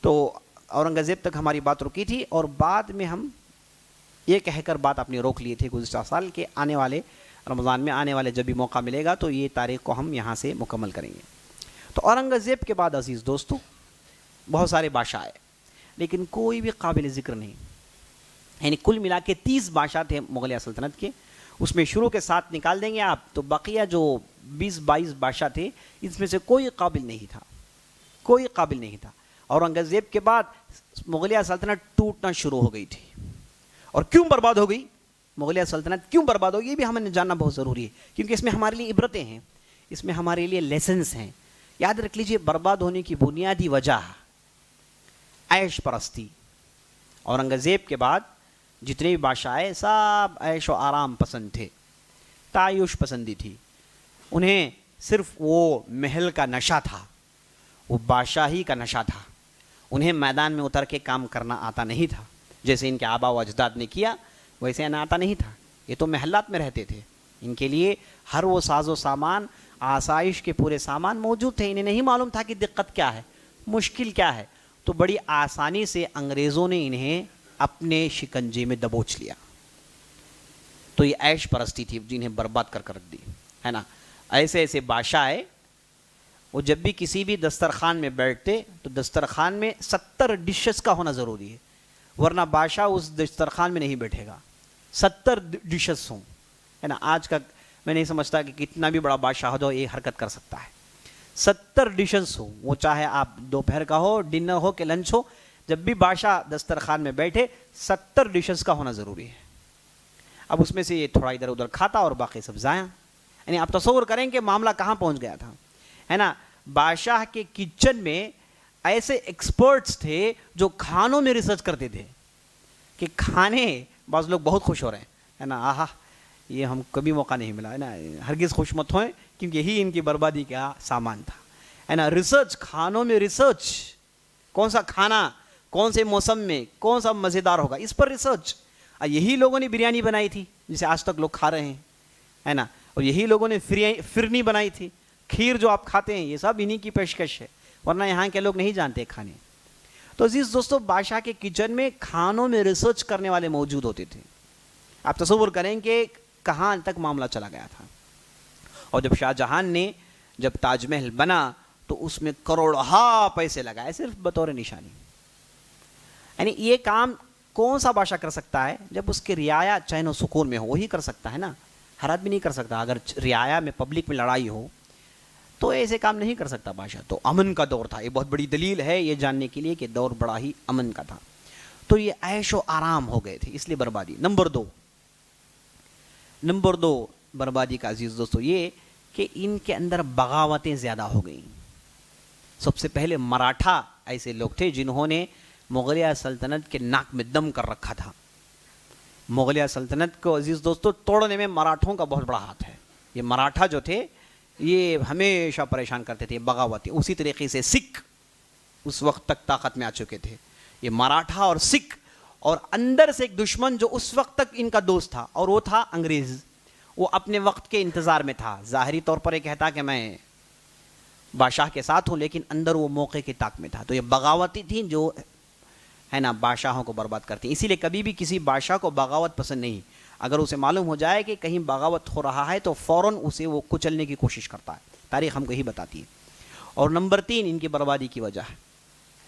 تو اورنگزیب تک ہماری بات رکی تھی, اور بعد میں ہم یہ کہہ کر بات اپنی روک لیے تھے گزشتہ سال کے آنے والے رمضان میں, آنے والے جب بھی موقع ملے گا تو یہ تاریخ کو ہم یہاں سے مکمل کریں گے. تو اورنگزیب کے بعد عزیز دوستو بہت سارے بادشاہ آئے, لیکن کوئی بھی قابل ذکر نہیں. یعنی کل ملا کے 30 بادشاہ تھے مغلیہ سلطنت کے, اس میں شروع کے 7 نکال دیں گے آپ تو بقیہ جو 20-22 بادشاہ تھے, اس میں سے کوئی قابل نہیں تھا. اورنگزیب کے بعد مغلیہ سلطنت ٹوٹنا شروع ہو گئی تھی. اور کیوں برباد ہو گئی مغلیہ سلطنت, کیوں برباد ہو گئی, یہ بھی ہمیں جاننا بہت ضروری ہے, کیونکہ اس میں ہمارے لیے عبرتیں ہیں, اس میں ہمارے لیے لیسنس ہیں. یاد رکھ لیجئے, برباد ہونے کی بنیادی وجہ عیش پرستی. اورنگزیب کے بعد جتنے بھی بادشاہ آئے سب عیش و آرام پسند تھے, تعیش پسندی تھی. انہیں صرف وہ محل کا نشہ تھا, وہ بادشاہی کا نشہ تھا. انہیں میدان میں اتر کے کام کرنا آتا نہیں تھا, جیسے ان کے آبا و اجداد نے کیا ویسے انہیں آتا نہیں تھا. یہ تو محلات میں رہتے تھے, ان کے لیے ہر وہ ساز و سامان, آسائش کے پورے سامان موجود تھے. انہیں نہیں معلوم تھا کہ دقت کیا ہے, مشکل کیا ہے. تو بڑی آسانی سے انگریزوں نے انہیں اپنے شکنجے میں دبوچ لیا. تو یہ عیش پرستی تھی جنہیں برباد کر رکھ دی, ہے نا. ایسے بادشاہ ہے, وہ جب بھی کسی بھی دسترخوان میں بیٹھتے تو دسترخوان میں 70 ڈشز کا ہونا ضروری ہے, ورنہ بادشاہ اس دسترخوان میں نہیں بیٹھے گا. 70 ڈشز ہوں, ہے نا. آج کا میں نہیں سمجھتا کہ کتنا بھی بڑا بادشاہ ہو یہ حرکت کر سکتا ہے. 70 ڈشز ہوں, وہ چاہے آپ دوپہر کا ہو, ڈنر ہو کہ لنچ ہو, جب بھی بادشاہ دسترخوان میں بیٹھے 70 ڈشز کا ہونا ضروری ہے. اب اس میں سے یہ تھوڑا ادھر ادھر کھاتا اور باقی سب ضائع. یعنی آپ تصور کریں کہ معاملہ کہاں پہنچ گیا تھا, ہے نا. بادشاہ کے کچن میں ایسے ایکسپرٹس تھے جو کھانوں میں ریسرچ کرتے تھے کہ کھانے, بعض لوگ بہت خوش ہو رہے ہیں, ہے نا, آہا یہ ہم کبھی موقع نہیں ملا, ہے نا. ہرگز خوش مت ہوئیں, کیونکہ یہی ان کی بربادی کا سامان تھا, ہے نا. ریسرچ, کھانوں میں ریسرچ, کون سا کھانا کون سے موسم میں کون سا مزیدار ہوگا, اس پر ریسرچ. یہی لوگوں نے بریانی بنائی تھی جسے آج تک لوگ کھا رہے ہیں, ہے نا. اور یہی لوگوں نے فرنی بنائی تھی, کھیر جو آپ کھاتے ہیں, یہ سب انہی کی پیشکش ہے, ورنہ یہاں کے لوگ نہیں جانتے کھانے. تو عزیز دوستو, بادشاہ کے کچن میں کھانوں میں ریسرچ کرنے والے موجود ہوتے تھے. آپ تصور کریں کہ کہاں تک معاملہ چلا گیا تھا. اور جب شاہ جہان نے جب تاج محل بنا تو اس میں کروڑہا پیسے لگائے صرف بطور نشانی. یعنی یہ کام کون سا بادشاہ کر سکتا ہے؟ جب اس کے رعایا چین و سکون میں ہو, وہی کر سکتا ہے نا. ہر آدمی نہیں کر سکتا. اگر رعایا میں پبلک میں لڑائی ہو تو ایسے کام نہیں کر سکتا بادشاہ. تو امن کا دور تھا. یہ بہت بڑی دلیل ہے یہ جاننے کے لیے کہ دور بڑا ہی امن کا تھا. تو یہ عیش و آرام ہو گئے تھے, اس لیے بربادی. نمبر دو بربادی کا عزیز دوستو یہ کہ ان کے اندر بغاوتیں زیادہ ہو گئیں. سب سے پہلے مراٹھا ایسے لوگ تھے جنہوں نے مغلیہ سلطنت کے ناک میں دم کر رکھا تھا. مغلیہ سلطنت کو عزیز دوستو توڑنے میں مراٹھوں کا بہت بڑا ہاتھ ہے. یہ مراٹھا جو تھے یہ ہمیشہ پریشان کرتے تھے, بغاوتیں. اسی طریقے سے سکھ اس وقت تک طاقت میں آ چکے تھے. یہ مراٹھا اور سکھ, اور اندر سے ایک دشمن جو اس وقت تک ان کا دوست تھا اور وہ تھا انگریز. وہ اپنے وقت کے انتظار میں تھا. ظاہری طور پر یہ کہتا کہ میں بادشاہ کے ساتھ ہوں, لیکن اندر وہ موقع کی طاق میں تھا. تو یہ بغاوتیں تھیں جو ہے نا بادشاہوں کو برباد کرتی ہیں. اسی لیے کبھی بھی کسی بادشاہ کو بغاوت پسند نہیں. اگر اسے معلوم ہو جائے کہ کہیں بغاوت ہو رہا ہے تو فوراً اسے وہ کچلنے کی کوشش کرتا ہے. تاریخ ہم کو یہی بتاتی ہے. اور نمبر 3 ان کی بربادی کی وجہ ہے,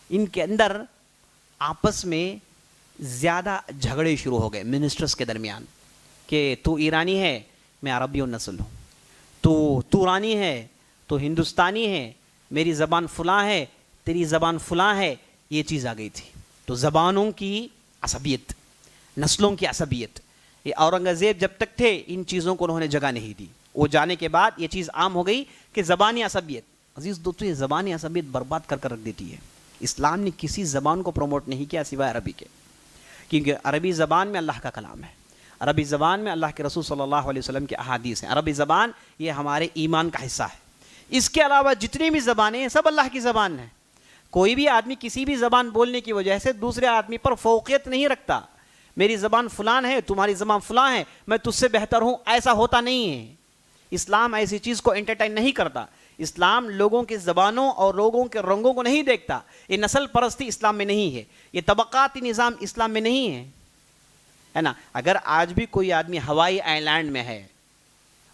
ان کے اندر آپس میں زیادہ جھگڑے شروع ہو گئے منسٹرز کے درمیان کہ تو ایرانی ہے, میں عربی و نسل ہوں, تو تورانی ہے, تو ہندوستانی ہے, میری زبان فلاں ہے, تیری زبان فلاں ہے. یہ چیز آ گئی تھی. تو زبانوں کی عصبیت, نسلوں کی عصبیت. یہ اورنگزیب جب تک تھے ان چیزوں کو انہوں نے جگہ نہیں دی. وہ جانے کے بعد یہ چیز عام ہو گئی کہ زبانی عصبیت. عزیز دوستو یہ زبانی عصبیت برباد کر کر رکھ دیتی ہے. اسلام نے کسی زبان کو پروموٹ نہیں کیا سوائے عربی کے, کیونکہ عربی زبان میں اللہ کا کلام ہے. عربی زبان میں اللہ کے رسول صلی اللہ علیہ وسلم کے احادیث ہیں. عربی زبان یہ ہمارے ایمان کا حصہ ہے. اس کے علاوہ جتنی بھی زبانیں ہیں سب اللہ کی زبان ہیں. کوئی بھی آدمی کسی بھی زبان بولنے کی وجہ سے دوسرے آدمی پر فوقیت نہیں رکھتا. میری زبان فلان ہے, تمہاری زبان فلاں ہے, میں تجھ سے بہتر ہوں, ایسا ہوتا نہیں ہے. اسلام ایسی چیز کو انٹرٹین نہیں کرتا. اسلام لوگوں کی زبانوں اور لوگوں کے رنگوں کو نہیں دیکھتا. یہ نسل پرستی اسلام میں نہیں ہے. یہ طبقاتی نظام اسلام میں نہیں ہے نا. اگر آج بھی کوئی آدمی ہوائی آئی لینڈ میں ہے,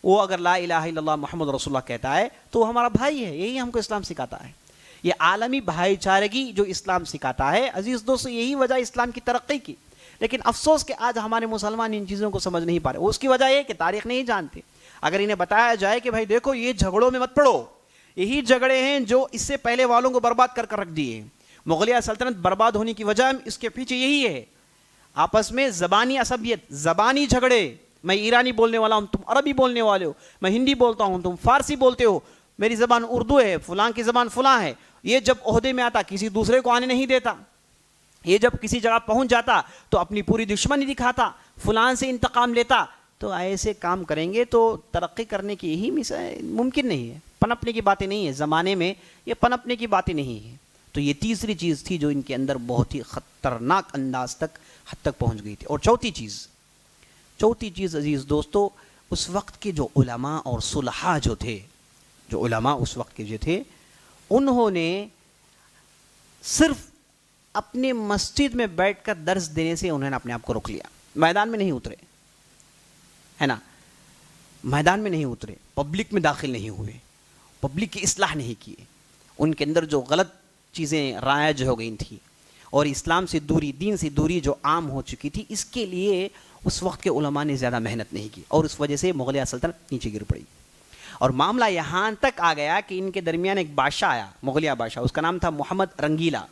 وہ اگر لا الہ الا اللہ محمد رسول اللہ کہتا ہے تو وہ ہمارا بھائی ہے. یہی ہم کو اسلام سکھاتا ہے. یہ عالمی بھائی چارگی جو اسلام سکھاتا ہے. عزیز دوستو یہی وجہ اسلام کی ترقی کی. لیکن افسوس کہ آج ہمارے مسلمان ان چیزوں کو سمجھ نہیں پا رہے. اس کی وجہ یہ کہ تاریخ نہیں جانتے. اگر انہیں بتایا جائے کہ بھائی دیکھو یہ جھگڑوں میں مت پڑو, یہی جھگڑے ہیں جو اس سے پہلے والوں کو برباد کر کر رکھ دیے. مغلیہ سلطنت برباد ہونے کی وجہ اس کے پیچھے یہی ہے, آپس میں زبانی عصبیت, زبانی جھگڑے. میں ایرانی بولنے والا ہوں, تم عربی بولنے والے ہو. میں ہندی بولتا ہوں, تم فارسی بولتے ہو. میری زبان اردو ہے, فلاں کی زبان فلاں ہے. یہ جب عہدے میں آتا کسی دوسرے کو آنے نہیں دیتا. یہ جب کسی جگہ پہنچ جاتا تو اپنی پوری دشمنی دکھاتا, فلاں سے انتقام لیتا. تو ایسے کام کریں گے تو ترقی کرنے کی یہی ممکن نہیں ہے. پنپنے کی باتیں نہیں ہیں. زمانے میں یہ پنپنے کی باتیں نہیں ہیں. تو یہ تیسری چیز تھی جو ان کے اندر بہت ہی خطرناک انداز تک حد تک پہنچ گئی تھی. اور چوتھی چیز عزیز دوستو, اس وقت کے جو علماء اور صلحاء جو تھے, جو علماء اس وقت کے جو تھے, انہوں نے صرف اپنے مسجد میں بیٹھ کر درس دینے سے انہوں نے اپنے آپ کو روک لیا. میدان میں نہیں اترے, ہے نا, میدان میں نہیں اترے, پبلک میں داخل نہیں ہوئے, پبلک کی اصلاح نہیں کیے. ان کے اندر جو غلط چیزیں رائج ہو گئی تھیں اور اسلام سے دوری, دین سے دوری جو عام ہو چکی تھی, اس کے لیے اس وقت کے علماء نے زیادہ محنت نہیں کی, اور اس وجہ سے مغلیہ سلطنت نیچے گر پڑی. اور معاملہ یہاں تک آ گیا کہ ان کے درمیان ایک بادشاہ آیا, مغلیہ بادشاہ, اس کا نام تھا محمد رنگیلا.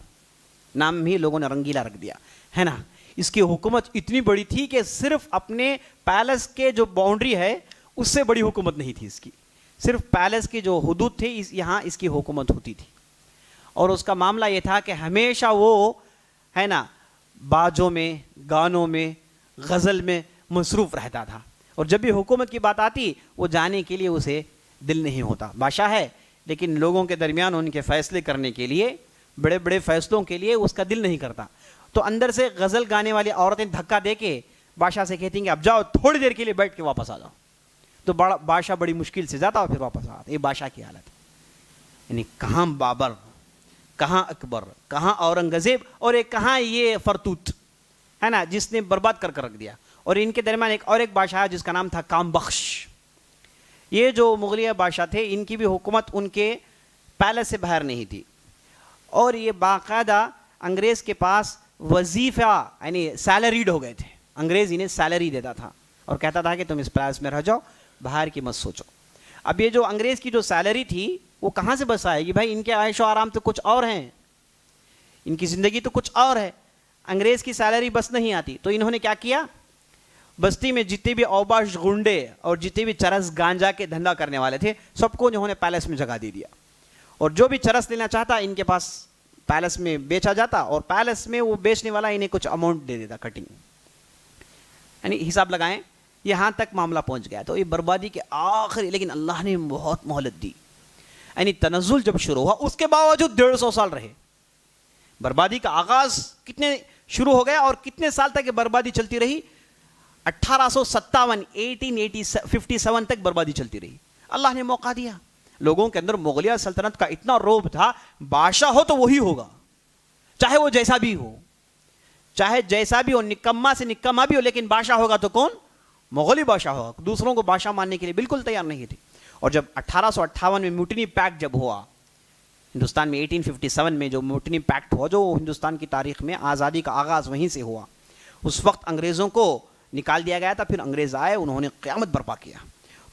نام بھی لوگوں نے رنگیلا رکھ دیا, ہے نا. اس کی حکومت اتنی بڑی تھی کہ صرف اپنے پیلس کے جو باؤنڈری ہے اس سے بڑی حکومت نہیں تھی اس کی. صرف پیلس کی جو حدود تھے یہاں اس کی حکومت ہوتی تھی. اور اس کا معاملہ یہ تھا کہ ہمیشہ وہ, ہے نا, باجوں میں, گانوں میں, غزل میں مصروف رہتا تھا. اور جب بھی حکومت کی بات آتی وہ جانے کے لیے اسے دل نہیں ہوتا. بادشاہ ہے لیکن لوگوں کے درمیان ان کے فیصلے کرنے کے لیے, بڑے بڑے فیصلوں کے لیے اس کا دل نہیں کرتا. تو اندر سے غزل گانے والی عورتیں دھکا دے کے بادشاہ سے کہتی ہیں کہ اب جاؤ, تھوڑی دیر کے لیے بیٹھ کے واپس آ جاؤ. تو بادشاہ بڑی مشکل سے جاتا اور پھر واپس آتا. یہ بادشاہ کی حالت ہے. یعنی کہاں بابر, کہاں اکبر, کہاں اورنگزیب, اور ایک کہاں یہ فرتوت, ہے نا, جس نے برباد کر کر رکھ دیا. اور ان کے درمیان ایک بادشاہ جس کا نام تھا کام بخش. یہ جو مغلیہ بادشاہ تھے ان کی بھی حکومت ان کے پیلس سے باہر نہیں تھی, اور یہ باقاعدہ انگریز کے پاس وظیفہ, یعنی سیلریڈ ہو گئے تھے. انگریز انہیں سیلری دیتا تھا اور کہتا تھا کہ تم اس پیلس میں رہ جاؤ, باہر کی مت سوچو. اب یہ جو انگریز کی جو سیلری تھی وہ کہاں سے بس آئے گی بھائی؟ ان کے عیش و آرام تو کچھ اور ہیں, ان کی زندگی تو کچھ اور ہے. انگریز کی سیلری بس نہیں آتی. تو انہوں نے کیا کیا, بستی میں جتنے بھی اوباش گنڈے اور جتنے بھی چرس گانجا کے دھندا کرنے والے تھے سب کو انہوں نے پیلس میں جگہ دے دیا, اور جو بھی چرس لینا چاہتا ان کے پاس پیلس میں بیچا جاتا, اور پیلس میں وہ بیچنے والا انہیں کچھ اماؤنٹ دے دیتا کٹنگ. یعنی حساب لگائیں یہاں تک معاملہ پہنچ گیا. تو یہ بربادی کے آخری, لیکن اللہ نے بہت مہلت دی. یعنی تنزل جب شروع ہوا اس کے باوجود 150 سال رہے. بربادی کا آغاز کتنے شروع ہو گیا اور کتنے سال تک یہ بربادی چلتی رہی؟ 1857 تک بربادی چلتی رہی. اللہ نے موقع دیا. لوگوں کے اندر مغلیہ سلطنت کا اتنا روب تھا, بادشاہ ہو تو وہی ہوگا, چاہے وہ جیسا بھی ہو, چاہے جیسا بھی ہو, نکما سے نکما بھی ہو, لیکن بادشاہ ہوگا تو کون؟ مغلی بادشاہ ہوگا. دوسروں کو بادشاہ ماننے کے لیے بالکل تیار نہیں تھے. اور جب 1858 میں میوٹنی پیکٹ جب ہوا ہندوستان میں, 1857 میں جو میوٹنی پیکٹ ہوا, جو ہندوستان کی تاریخ میں آزادی کا آغاز وہیں سے ہوا, اس وقت انگریزوں کو نکال دیا گیا تھا. پھر انگریز آئے, انہوں نے قیامت برپا کیا.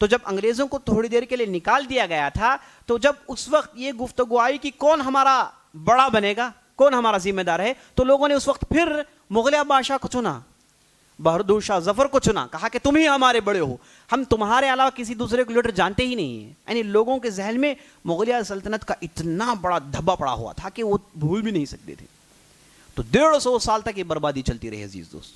تو جب انگریزوں کو تھوڑی دیر کے لیے نکال دیا گیا تھا, تو جب اس وقت یہ گفتگو آئی کہ کون ہمارا بڑا بنے گا, کون ہمارا ذمہ دار ہے, تو لوگوں نے اس وقت پھر مغلیہ بادشاہ کو چنا, بہادر شاہ ظفر کو چنا. کہا کہ تم ہی ہمارے بڑے ہو, ہم تمہارے علاوہ کسی دوسرے کو لیڈر جانتے ہی نہیں ہیں. یعنی لوگوں کے ذہن میں مغلیہ سلطنت کا اتنا بڑا دھبا پڑا ہوا تھا کہ وہ بھول بھی نہیں سکتے تھے. تو 150 سال تک یہ بربادی چلتی رہی عزیز دوست.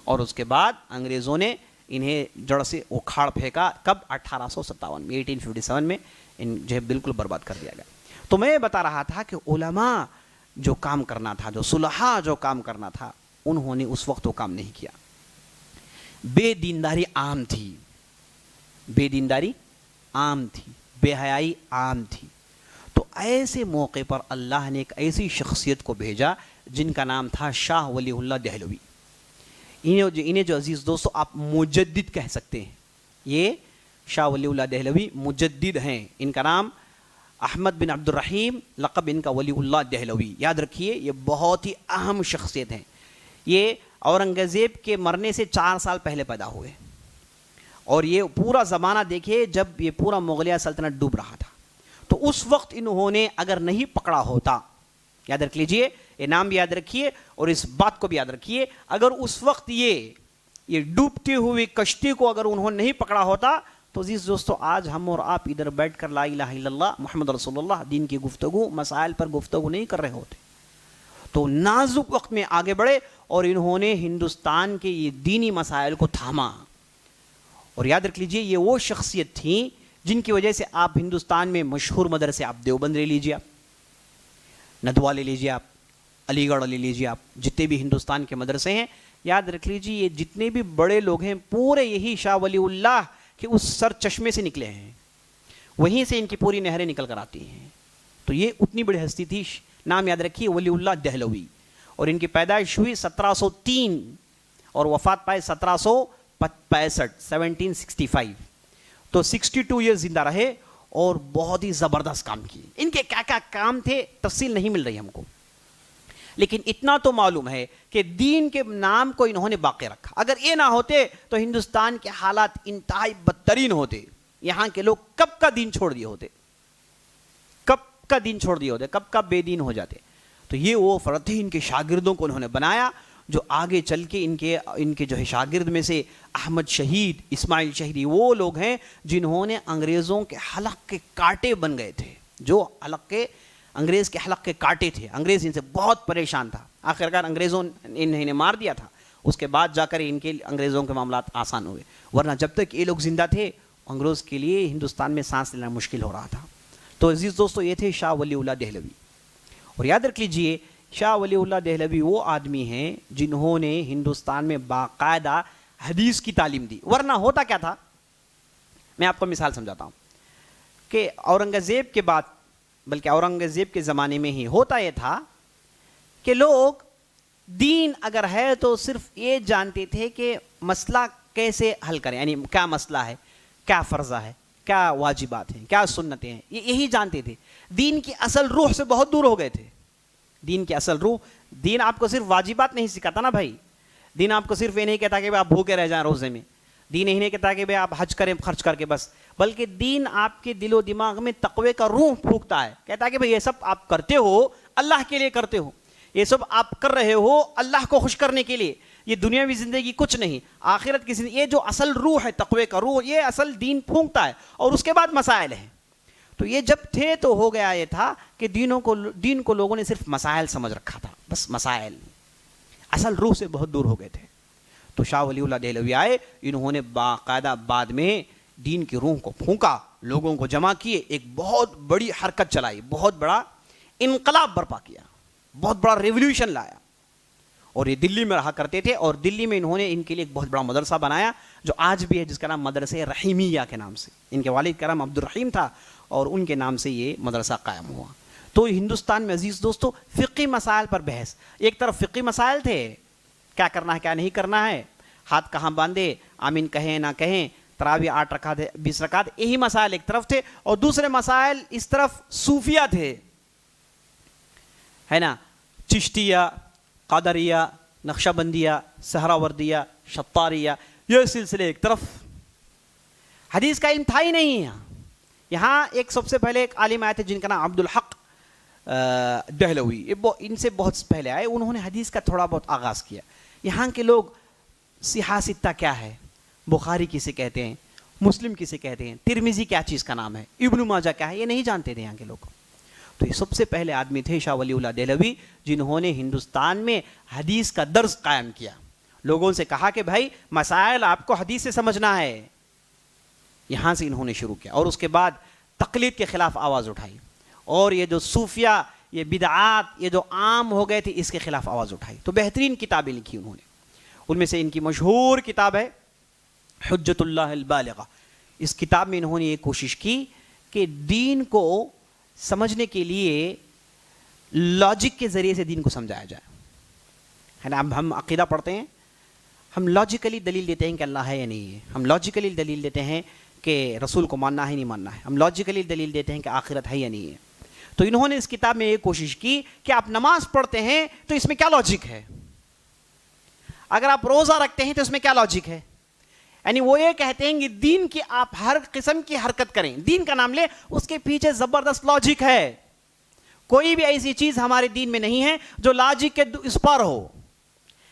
اور اس کے بعد انگریزوں نے انہیں جڑ سے اکھاڑ پھینکا. کب؟ 1857 میں, 1857 میں ان جو ہے بالکل برباد کر دیا گیا. تو میں بتا رہا تھا کہ علماء جو کام کرنا تھا, جو صلحاء جو کام کرنا تھا, انہوں نے اس وقت وہ کام نہیں کیا. بے دینداری عام تھی, بے دینداری عام تھی, بے حیائی عام تھی. تو ایسے موقع پر اللہ نے ایک ایسی شخصیت کو بھیجا جن کا نام تھا شاہ ولی اللہ دہلوی. انہیں جو عزیز دوستو آپ مجدد کہہ سکتے ہیں. یہ شاہ ولی اللہ دہلوی مجدد ہیں. ان کا نام احمد بن عبد الرحیم, لقب ان کا ولی اللہ دہلوی. یاد رکھیے یہ بہت ہی اہم شخصیت ہیں. یہ اورنگزیب کے مرنے سے 4 سال پہلے پیدا ہوئے, اور یہ پورا زمانہ دیکھیے جب یہ پورا مغلیہ سلطنت ڈوب رہا تھا. تو اس وقت انہوں نے اگر نہیں پکڑا ہوتا, یاد رکھ لیجئے, یہ نام بھی یاد رکھیے اور اس بات کو بھی یاد رکھیے, اگر اس وقت یہ ڈوبتی ہوئی کشتی کو اگر انہوں نے نہیں پکڑا ہوتا تو عزیز دوستو آج ہم اور آپ ادھر بیٹھ کر لا الہ الا اللہ محمد رسول اللہ دین کی گفتگو, مسائل پر گفتگو نہیں کر رہے ہوتے. تو نازک وقت میں آگے بڑھے اور انہوں نے ہندوستان کے یہ دینی مسائل کو تھاما. اور یاد رکھ لیجئے یہ وہ شخصیت تھیں جن کی وجہ سے آپ ہندوستان میں مشہور مدرسے, آپ دیوبند لے لیجئے, آپ ندوہ لے لیجئے, آپ علی گڑھ لے لیجئے, آپ جتنے بھی ہندوستان کے مدرسے ہیں, یاد رکھ لیجئے یہ جتنے بھی بڑے لوگ ہیں پورے یہی شاہ ولی اللہ کے اس سر چشمے سے نکلے ہیں, وہیں سے ان کی پوری نہریں نکل کر آتی ہیں. تو یہ اتنی بڑی ہستی تھی. نام یاد رکھیے ولی اللہ دہلوی, اور ان کی پیدائش ہوئی 1703 اور وفات پائے 1765. تو 62 ایئر زندہ رہے اور بہت ہی زبردست کام کیے. ان کے کیا کیا کام تھے تفصیل نہیں مل رہی ہم کو, لیکن اتنا تو معلوم ہے کہ دین کے نام کو انہوں نے باقی رکھا. اگر یہ نہ ہوتے تو ہندوستان کے حالات انتہائی بدترین ہوتے. یہاں کے لوگ کب کا دین چھوڑ دیے ہوتے, کب کا بے دین ہو جاتے. تو یہ وہ فرد تھے, ان کے شاگردوں کو انہوں نے بنایا جو آگے چل کے ان کے جو ہے شاگرد میں سے احمد شہید, اسماعیل شہیدی وہ لوگ ہیں جنہوں نے انگریزوں کے حلق کے کانٹے بن گئے تھے, جو انگریز کے حلق کے کانٹے تھے. انگریز ان سے بہت پریشان تھا, آخرکار انگریزوں نے انہیں مار دیا تھا. اس کے بعد جا کر ان کے انگریزوں کے معاملات آسان ہوئے, ورنہ جب تک یہ لوگ زندہ تھے انگریز کے لیے ہندوستان میں سانس لینا مشکل ہو رہا تھا. تو عزیز دوستو یہ تھے شاہ ولی اللہ دہلوی. اور یاد رکھ لیجئے شاہ ولی اللہ دہلوی وہ آدمی ہیں جنہوں نے ہندوستان میں باقاعدہ حدیث کی تعلیم دی. ورنہ ہوتا کیا تھا, میں آپ کو مثال سمجھاتا ہوں کہ اورنگزیب کے بعد, بلکہ اورنگزیب کے زمانے میں ہی ہوتا یہ تھا کہ لوگ دین اگر ہے تو صرف یہ جانتے تھے کہ مسئلہ کیسے حل کریں, یعنی کیا مسئلہ ہے, کیا فرضہ ہے, کیا واجبات ہیں, کیا سنتیں ہیں, یہی جانتے تھے. دین کی اصل روح سے بہت دور ہو گئے تھے. دین کی اصل روح, دین آپ کو صرف واجبات نہیں سکھاتا نا بھائی, دین آپ کو صرف یہ نہیں کہتا کہ آپ بھوکے رہ جائیں روزے میں. دین ہی نہیں کہتا کہ بھئی آپ حج کریں خرچ کر کے بس، بلکہ دین آپ کے دل و دماغ میں تقوی کا روح پھونکتا ہے، کہتا ہے کہ بھئی یہ سب آپ کرتے ہو اللہ کے لیے کرتے ہو، یہ سب آپ کر رہے ہو اللہ کو خوش کرنے کے لیے، یہ دنیاوی زندگی کچھ نہیں، آخرت کی زندگی، یہ جو اصل روح ہے تقوی کا روح، یہ اصل دین پھونکتا ہے، اور اس کے بعد مسائل ہیں۔ تو یہ جب تھے تو ہو گیا یہ تھا کہ دین کو لوگوں نے صرف مسائل سمجھ رکھا تھا، بس مسائل، اصل روح سے بہت دور ہو گئے تھے۔ تو شاہ ولی اللہ دہلوی آئے، انہوں نے باقاعدہ بعد میں دین کی روح کو پھونکا، لوگوں کو جمع کیے، ایک بہت بڑی حرکت چلائی، بہت بڑا انقلاب برپا کیا، بہت بڑا ریولیوشن لایا، اور یہ دلی میں رہا کرتے تھے، اور دلی میں انہوں نے ان کے لیے ایک بہت بڑا مدرسہ بنایا جو آج بھی ہے، جس کا نام مدرسہ رحیمیہ کے نام سے، ان کے والد کا نام عبد الرحیم تھا اور ان کے نام سے یہ مدرسہ قائم ہوا۔ تو ہندوستان میں عزیز دوستو فقہی مسائل پر بحث، ایک طرف فقہی مسائل تھے، کیا کرنا ہے کیا نہیں کرنا ہے، ہاتھ کہاں باندھے، آمین کہیں نہ کہیں، تراویح 8 رکعت 20 رکعت، یہی مسائل ایک طرف تھے، اور دوسرے مسائل اس طرف صوفیہ تھے، ہے نا، چشتیہ، قادریہ، نقشہ بندیہ، سہراوردیہ، شطاریہ، یہ سلسلے ایک طرف۔ حدیث کا علم تھا ہی نہیں یہاں ایک سب سے پہلے ایک عالم آئے تھے جن کا نام عبد الحق دہلوی، ان سے بہت پہلے آئے، انہوں نے حدیث کا تھوڑا بہت آغاز کیا۔ یہاں کے لوگ صحیح ستہ کیا ہے، بخاری کسے کہتے ہیں، مسلم کسے کہتے ہیں، ترمذی کیا چیز کا نام ہے، ابن ماجہ کیا ہے، یہ نہیں جانتے تھے یہاں کے لوگ۔ تو یہ سب سے پہلے آدمی تھے شاہ ولی اللہ دہلوی، جنہوں نے ہندوستان میں حدیث کا درس قائم کیا، لوگوں سے کہا کہ بھائی مسائل آپ کو حدیث سے سمجھنا ہے، یہاں سے انہوں نے شروع کیا، اور اس کے بعد تقلید کے خلاف آواز اٹھائی، اور یہ جو صوفیہ، یہ بدعات، یہ جو عام ہو گئے تھے، اس کے خلاف آواز اٹھائی۔ تو بہترین کتابیں لکھی انہوں نے، ان میں سے ان کی مشہور کتاب ہے حجت اللہ البالغہ۔ اس کتاب میں انہوں نے یہ کوشش کی کہ دین کو سمجھنے کے لیے لاجک کے ذریعے سے دین کو سمجھایا جائے، ہے نا۔ اب ہم عقیدہ پڑھتے ہیں، ہم لاجیکلی دلیل دیتے ہیں کہ اللہ ہے یا نہیں ہے، ہم لاجیکلی دلیل دیتے ہیں کہ رسول کو ماننا ہے نہیں ماننا ہے، ہم لاجیکلی دلیل دیتے ہیں کہ آخرت ہے یا نہیں ہے۔ تو انہوں نے اس کتاب میں یہ کوشش کی کہ آپ نماز پڑھتے ہیں تو اس میں کیا لاجک ہے، اگر آپ روزہ رکھتے ہیں تو اس میں کیا لاجک ہے، یعنی وہ یہ کہتے ہیں کہ دین کی آپ ہر قسم کی حرکت کریں، دین کا نام لیں، اس کے پیچھے زبردست لاجک ہے، کوئی بھی ایسی چیز ہمارے دین میں نہیں ہے جو لاجک کے اس پر ہو۔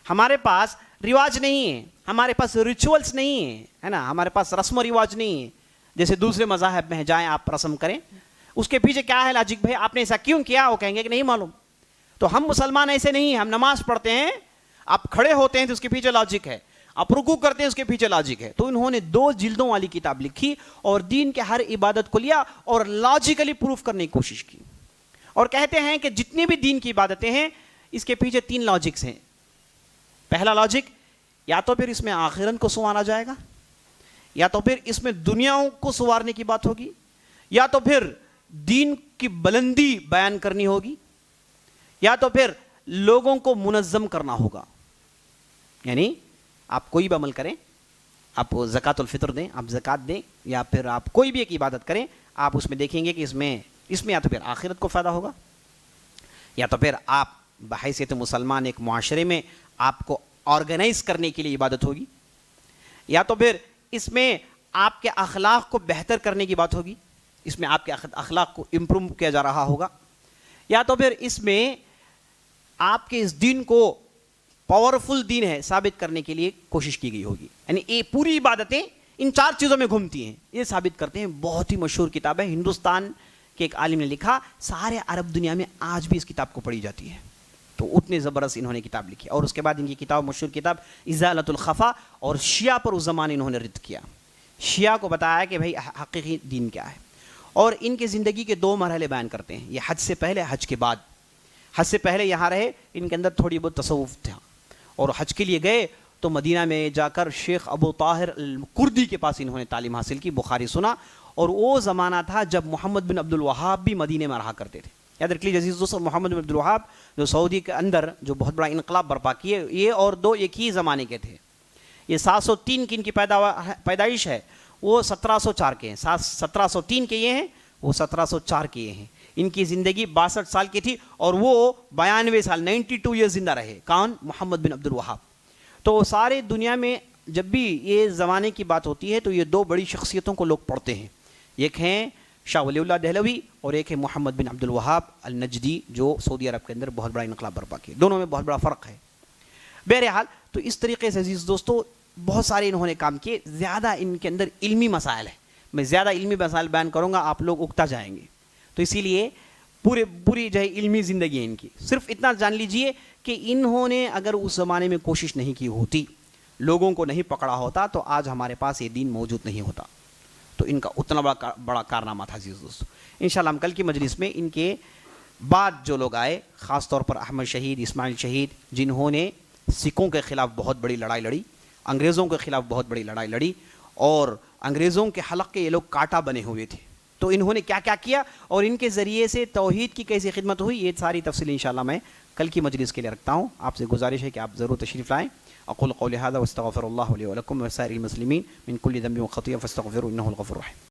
ہمارے پاس رواج نہیں ہے، ہمارے پاس ریچولز نہیں ہیں، ہے نا، ہمارے پاس رسم و رواج نہیں ہے، جیسے دوسرے مذاہب میں جائیں آپ رسم کریں، اس کے پیچھے کیا ہے لاجک، بھائی آپ نے ایسا کیوں کیا، وہ کہیں گے کہ نہیں معلوم۔ تو ہم مسلمان ایسے نہیں ہیں، ہم نماز پڑھتے ہیں، آپ کھڑے ہوتے ہیں تو اس کے پیچھے لاجک ہے، آپ رکوع کرتے ہیں اس کے پیچھے لاجک ہے۔ تو انہوں نے 2 جلدوں والی کتاب لکھی اور دین کے ہر عبادت کو لیا اور لاجیکلی پروف کرنے کی کوشش کی، اور کہتے ہیں کہ جتنی بھی دین کی عبادتیں ہیں اس کے پیچھے 3 لاجکس ہیں۔ پہلا لاجک، یا تو پھر اس میں آخرت کو سنوارا جائے گا، یا تو پھر اس میں دنیا کو سنوارنے کی بات ہوگی، یا تو پھر دین کی بلندی بیان کرنی ہوگی، یا تو پھر لوگوں کو منظم کرنا ہوگا۔ یعنی آپ کوئی بھی عمل کریں، آپ زکوٰۃ الفطر دیں، آپ زکوٰۃ دیں، یا پھر آپ کوئی بھی ایک عبادت کریں، آپ اس میں دیکھیں گے کہ اس میں یا تو پھر آخرت کو فائدہ ہوگا، یا تو پھر آپ بحیثیت مسلمان ایک معاشرے میں آپ کو آرگنائز کرنے کے لیے عبادت ہوگی، یا تو پھر اس میں آپ کے اخلاق کو بہتر کرنے کی بات ہوگی، اس میں آپ کے اخلاق کو امپروو کیا جا رہا ہوگا، یا تو پھر اس میں آپ کے اس دین کو پاورفل دین ہے ثابت کرنے کے لیے کوشش کی گئی ہوگی۔ یعنی یہ پوری عبادتیں ان 4 چیزوں میں گھومتی ہیں، یہ ثابت کرتے ہیں۔ بہت ہی مشہور کتاب ہے، ہندوستان کے ایک عالم نے لکھا، سارے عرب دنیا میں آج بھی اس کتاب کو پڑھی جاتی ہے، تو اتنے زبردست انہوں نے کتاب لکھی۔ اور اس کے بعد ان کی کتاب، مشہور کتاب ازالۃ الخفا، اور شیعہ پر اس زمانے انہوں نے رد کیا، شیعہ کو بتایا کہ بھائی حقیقی دین کیا ہے، اور ان کی زندگی کے 2 مرحلے بیان کرتے ہیں، یہ حج سے پہلے، حج کے بعد۔ حج سے پہلے یہاں رہے، ان کے اندر تھوڑی بہت تصوف تھا، اور حج کے لیے گئے تو مدینہ میں جا کر شیخ ابو طاہر الکردی کے پاس انہوں نے تعلیم حاصل کی، بخاری سنا، اور وہ زمانہ تھا جب محمد بن عبد الوہاب بھی مدینہ میں رہا کرتے تھے۔ یاد رکھ لیجیے عزیز دوستو، محمد بن عبد الوہاب جو سعودی کے اندر جو بہت بڑا انقلاب برپا کیے، یہ اور 2 ایک ہی زمانے کے تھے۔ یہ 703 کی ان کی پیدائش ہے، وہ 1704 کے ہیں، 1703 کے یہ ہیں، وہ 1704 کے یہ ہیں۔ ان کی زندگی 62 سال کی تھی، اور وہ 92 سال 92 ایئر زندہ رہے۔ کون؟ محمد بن عبد الوہاب۔ تو سارے دنیا میں جب بھی یہ زمانے کی بات ہوتی ہے تو یہ دو بڑی شخصیتوں کو لوگ پڑھتے ہیں، ایک ہیں شاہ ولی اللہ دہلوی اور ایک ہے محمد بن عبد الوہاب النجدی جو سعودی عرب کے اندر بہت بڑا انقلاب برپا کیا. دونوں میں بہت بڑا فرق ہے. بہرحال تو اس طریقے سے عزیز دوستو بہت سارے انہوں نے کام کیے. زیادہ ان کے اندر علمی مسائل ہیں، میں زیادہ علمی مسائل بیان کروں گا آپ لوگ اکتا جائیں گے، تو اسی لیے پوری جو ہے علمی زندگی ہے ان کی. صرف اتنا جان لیجئے کہ انہوں نے اگر اس زمانے میں کوشش نہیں کی ہوتی، لوگوں کو نہیں پکڑا ہوتا، تو آج ہمارے پاس یہ دین موجود نہیں ہوتا. تو ان کا اتنا بڑا کارنامہ تھا عزیز دوستو. انشاءاللہ ہم کل کی مجلس میں ان کے بعد جو لوگ آئے، خاص طور پر احمد شہید، اسماعیل شہید، جنہوں نے سکھوں کے خلاف بہت بڑی لڑائی لڑی، انگریزوں کے خلاف بہت بڑی لڑائی لڑی، اور انگریزوں کے حلق کے یہ لوگ کاٹا بنے ہوئے تھے، تو انہوں نے کیا کیا کیا اور ان کے ذریعے سے توحید کی کیسی خدمت ہوئی، یہ ساری تفصیل انشاءاللہ میں کل کی مجلس کے لیے رکھتا ہوں. آپ سے گزارش ہے کہ آپ ضرور تشریف لائیں. اقول قولی هذا واستغفر الله لي ولكم ولسائر المسلمين من كل ذنب وخطيئة فاستغفروه انه الغفور الرحيم.